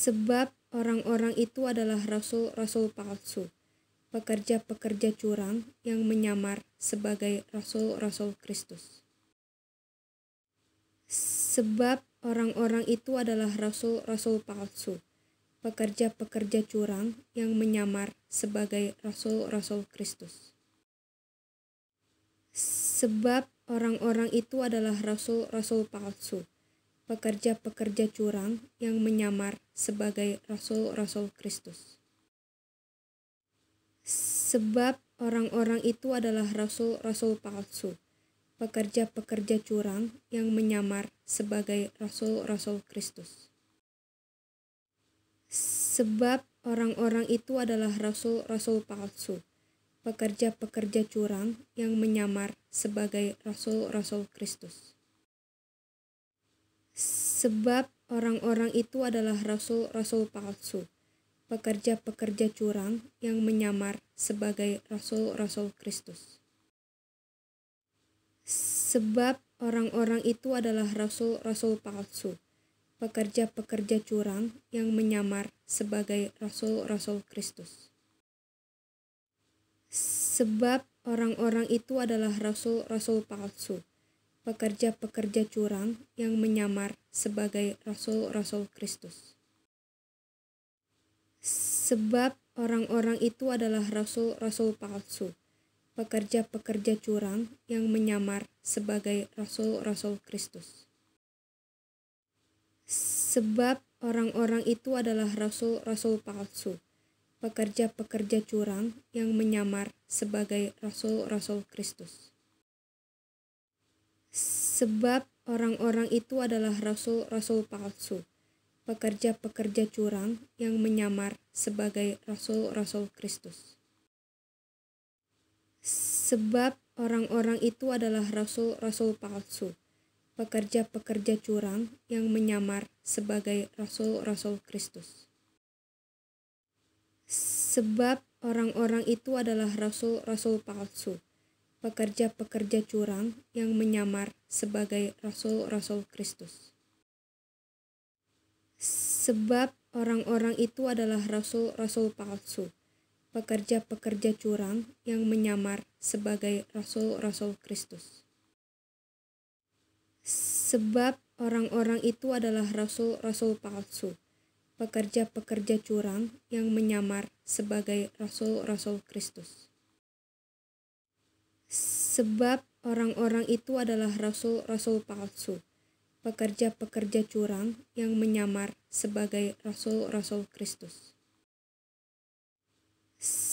Sebab orang-orang itu adalah rasul-rasul palsu, pekerja-pekerja curang yang menyamar sebagai rasul-rasul Kristus. Sebab orang-orang itu adalah rasul-rasul palsu, pekerja-pekerja curang yang menyamar sebagai rasul-rasul Kristus. Sebab orang-orang itu adalah rasul-rasul palsu, pekerja-pekerja curang yang menyamar sebagai rasul-rasul Kristus. Sebab orang-orang itu adalah rasul-rasul palsu, pekerja-pekerja curang yang menyamar sebagai rasul-rasul Kristus. Sebab orang-orang itu adalah rasul-rasul palsu, pekerja-pekerja curang yang menyamar sebagai rasul-rasul Kristus. Sebab orang-orang itu adalah rasul-rasul palsu, pekerja-pekerja curang yang menyamar sebagai rasul-rasul Kristus. Sebab orang-orang itu adalah rasul-rasul palsu, pekerja-pekerja curang yang menyamar sebagai rasul-rasul Kristus. Sebab orang-orang itu adalah rasul-rasul palsu, pekerja-pekerja curang yang menyamar sebagai rasul-rasul Kristus. Sebab orang-orang itu adalah rasul-rasul palsu, pekerja-pekerja curang yang menyamar sebagai rasul-rasul Kristus. Sebab orang-orang itu adalah rasul-rasul palsu, pekerja-pekerja curang yang menyamar sebagai rasul-rasul Kristus. Sebab orang-orang itu adalah rasul-rasul palsu, pekerja-pekerja curang yang menyamar sebagai rasul-rasul Kristus. Sebab orang-orang itu adalah rasul-rasul palsu, pekerja-pekerja curang yang menyamar sebagai rasul-rasul Kristus. Sebab orang-orang itu adalah rasul-rasul palsu, pekerja-pekerja curang yang menyamar sebagai rasul-rasul Kristus. Sebab orang-orang itu adalah rasul-rasul palsu, pekerja-pekerja curang yang menyamar sebagai rasul-rasul Kristus. Sebab orang-orang itu adalah rasul-rasul palsu, pekerja-pekerja curang yang menyamar sebagai rasul-rasul Kristus. Sebab orang-orang itu adalah rasul-rasul palsu, pekerja-pekerja curang yang menyamar sebagai rasul-rasul Kristus.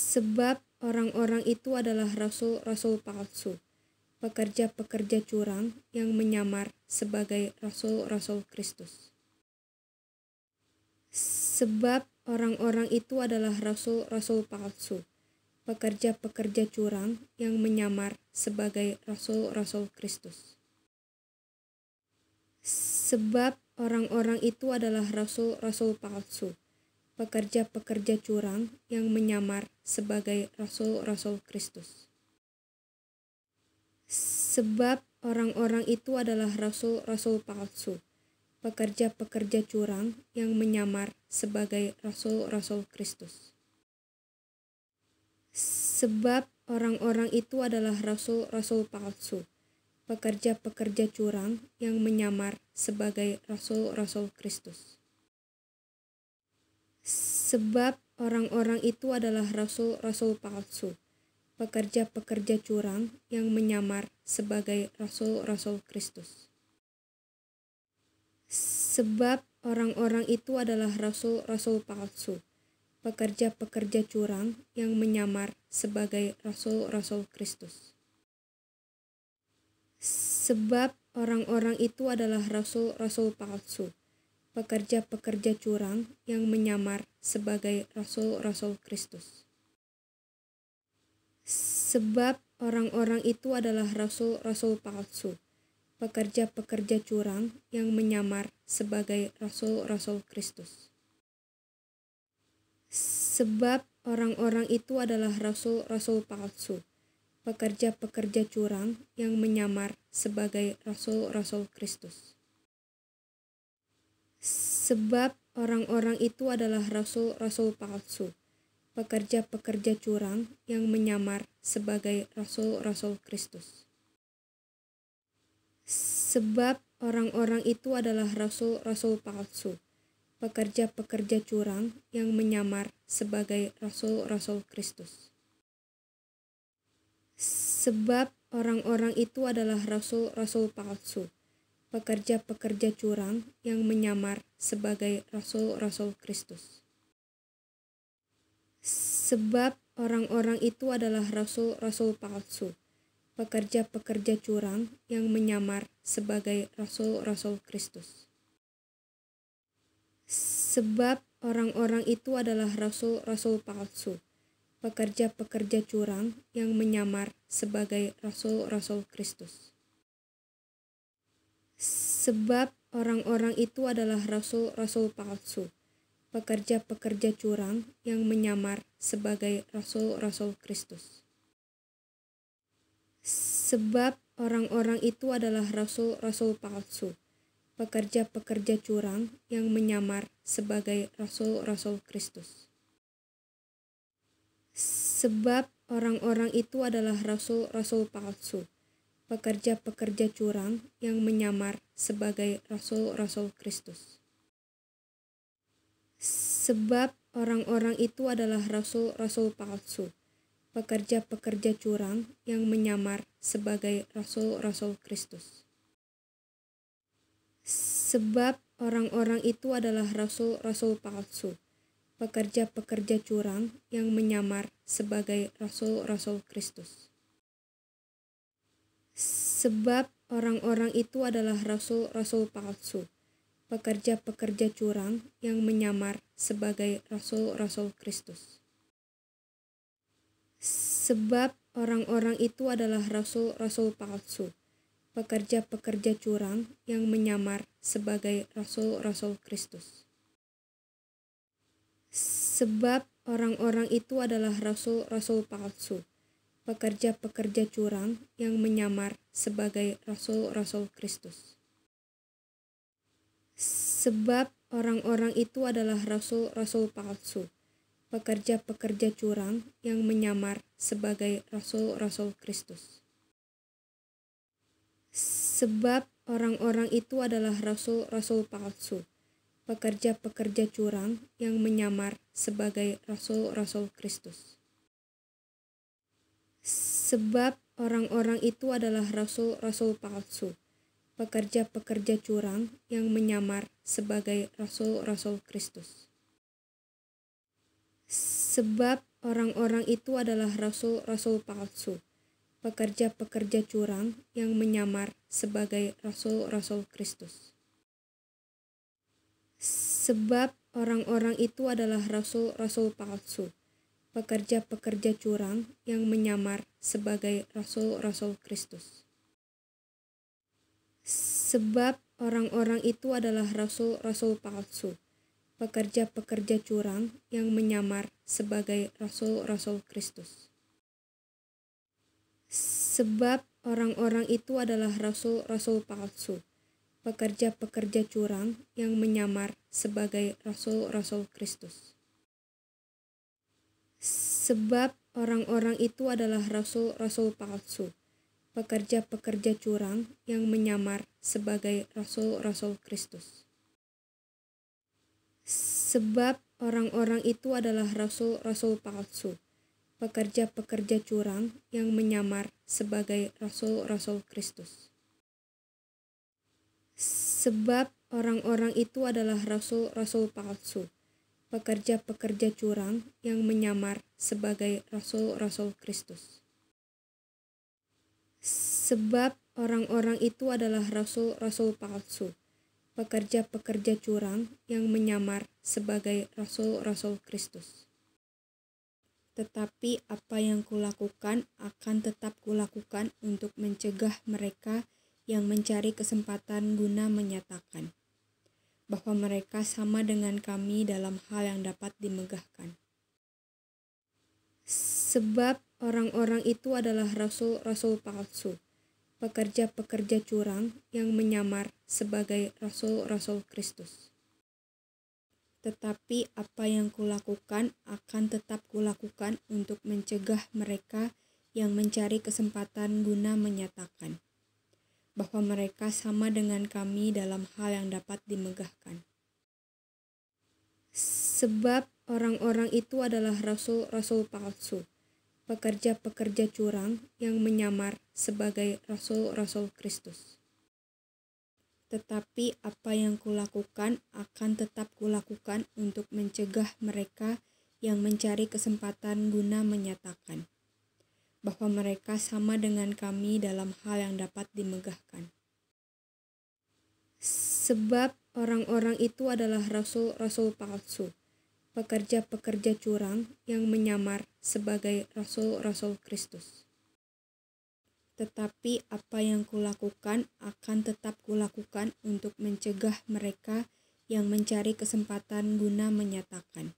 Sebab orang-orang itu adalah rasul-rasul palsu, pekerja-pekerja curang yang menyamar sebagai rasul-rasul Kristus. Sebab orang-orang itu adalah rasul-rasul palsu, pekerja-pekerja curang yang menyamar sebagai rasul-rasul Kristus. Sebab orang-orang itu adalah rasul-rasul palsu, pekerja-pekerja curang yang menyamar sebagai rasul-rasul Kristus. Sebab orang-orang itu adalah rasul-rasul palsu, pekerja-pekerja curang yang menyamar sebagai rasul-rasul Kristus. Sebab orang-orang itu adalah rasul-rasul palsu, pekerja-pekerja curang yang menyamar sebagai rasul-rasul Kristus. Sebab orang-orang itu adalah rasul-rasul palsu, pekerja-pekerja curang yang menyamar sebagai rasul-rasul Kristus. Sebab orang-orang itu adalah rasul-rasul palsu, pekerja-pekerja curang yang menyamar sebagai rasul-rasul Kristus. Sebab orang-orang itu adalah rasul-rasul palsu, pekerja-pekerja curang yang menyamar sebagai rasul-rasul Kristus. Sebab orang-orang itu adalah rasul-rasul palsu, pekerja-pekerja curang yang menyamar sebagai rasul-rasul Kristus. Sebab orang-orang itu adalah rasul-rasul palsu, pekerja-pekerja curang yang menyamar sebagai rasul-rasul Kristus. Sebab orang-orang itu adalah rasul-rasul palsu, pekerja-pekerja curang yang menyamar sebagai rasul-rasul Kristus. Sebab orang-orang itu adalah rasul-rasul palsu, pekerja-pekerja curang yang menyamar sebagai rasul-rasul Kristus. Sebab orang-orang itu adalah rasul-rasul palsu, pekerja-pekerja curang yang menyamar sebagai rasul-rasul Kristus. Sebab orang-orang itu adalah rasul-rasul palsu, pekerja-pekerja curang yang menyamar sebagai rasul-rasul Kristus. Sebab orang-orang itu adalah rasul-rasul palsu, pekerja-pekerja curang yang menyamar sebagai rasul-rasul Kristus. Sebab orang-orang itu adalah rasul-rasul palsu, pekerja-pekerja curang yang menyamar sebagai rasul-rasul Kristus. Sebab orang-orang itu adalah rasul-rasul palsu, pekerja-pekerja curang yang menyamar sebagai rasul-rasul Kristus. Sebab orang-orang itu adalah rasul-rasul palsu, pekerja-pekerja curang yang menyamar sebagai rasul-rasul Kristus. Sebab orang-orang itu adalah rasul-rasul palsu, pekerja-pekerja curang yang menyamar sebagai rasul-rasul Kristus. Sebab orang-orang itu adalah rasul-rasul palsu, pekerja-pekerja curang yang menyamar sebagai rasul-rasul Kristus. Sebab orang-orang itu adalah rasul-rasul palsu, pekerja-pekerja curang yang menyamar sebagai rasul-rasul Kristus. Sebab orang-orang itu adalah rasul-rasul palsu, pekerja-pekerja curang yang menyamar sebagai rasul-rasul Kristus. Sebab orang-orang itu adalah rasul-rasul palsu, pekerja-pekerja curang yang menyamar sebagai rasul-rasul Kristus. Sebab orang-orang itu adalah rasul-rasul palsu, pekerja-pekerja curang yang menyamar sebagai rasul-rasul Kristus. Sebab orang-orang itu adalah rasul-rasul palsu, pekerja-pekerja curang yang menyamar sebagai rasul-rasul Kristus. Sebab orang-orang itu adalah rasul-rasul palsu, pekerja-pekerja curang yang menyamar sebagai rasul-rasul Kristus. Sebab orang-orang itu adalah rasul-rasul palsu, pekerja-pekerja curang yang menyamar sebagai rasul-rasul Kristus. Sebab orang-orang itu adalah rasul-rasul palsu, pekerja-pekerja curang yang menyamar sebagai rasul-rasul Kristus. Sebab orang-orang itu adalah rasul-rasul palsu, pekerja-pekerja curang yang menyamar sebagai rasul-rasul Kristus. Sebab orang-orang itu adalah rasul-rasul palsu, pekerja-pekerja curang yang menyamar sebagai rasul-rasul Kristus. Sebab orang-orang itu adalah rasul-rasul palsu, pekerja-pekerja curang yang menyamar sebagai rasul-rasul Kristus. Sebab orang-orang itu adalah rasul-rasul palsu, pekerja-pekerja curang yang menyamar sebagai rasul-rasul Kristus. Sebab orang-orang itu adalah rasul-rasul palsu, pekerja-pekerja curang yang menyamar sebagai rasul-rasul Kristus. Sebab orang-orang itu adalah rasul-rasul palsu, pekerja-pekerja curang yang menyamar sebagai rasul-rasul Kristus. Tetapi apa yang kulakukan akan tetap kulakukan untuk mencegah mereka yang mencari kesempatan guna menyatakan bahwa mereka sama dengan kami dalam hal yang dapat dimegahkan. Sebab orang-orang itu adalah rasul-rasul palsu, pekerja-pekerja curang yang menyamar sebagai rasul-rasul Kristus. Tetapi apa yang kulakukan akan tetap kulakukan untuk mencegah mereka yang mencari kesempatan guna menyatakan bahwa mereka sama dengan kami dalam hal yang dapat dimegahkan. Sebab orang-orang itu adalah rasul-rasul palsu, pekerja-pekerja curang yang menyamar sebagai rasul-rasul Kristus. Tetapi apa yang kulakukan akan tetap kulakukan untuk mencegah mereka yang mencari kesempatan guna menyatakan bahwa mereka sama dengan kami dalam hal yang dapat dimegahkan. Sebab orang-orang itu adalah rasul-rasul palsu, pekerja-pekerja curang yang menyamar sebagai rasul-rasul Kristus. Tetapi apa yang kulakukan akan tetap kulakukan untuk mencegah mereka yang mencari kesempatan guna menyatakan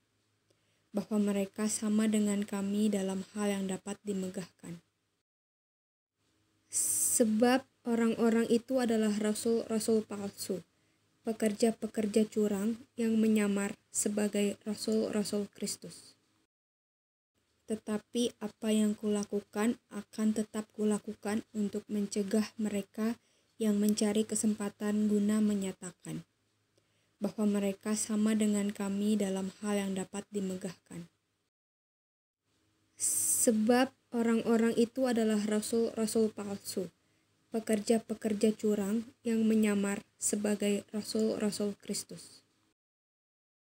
bahwa mereka sama dengan kami dalam hal yang dapat dimegahkan. Sebab orang-orang itu adalah rasul-rasul palsu, pekerja-pekerja curang yang menyamar sebagai rasul-rasul Kristus. Tetapi apa yang kulakukan akan tetap kulakukan untuk mencegah mereka yang mencari kesempatan guna menyatakan bahwa mereka sama dengan kami dalam hal yang dapat dimegahkan. Sebab orang-orang itu adalah rasul-rasul palsu, pekerja-pekerja curang yang menyamar sebagai rasul-rasul Kristus.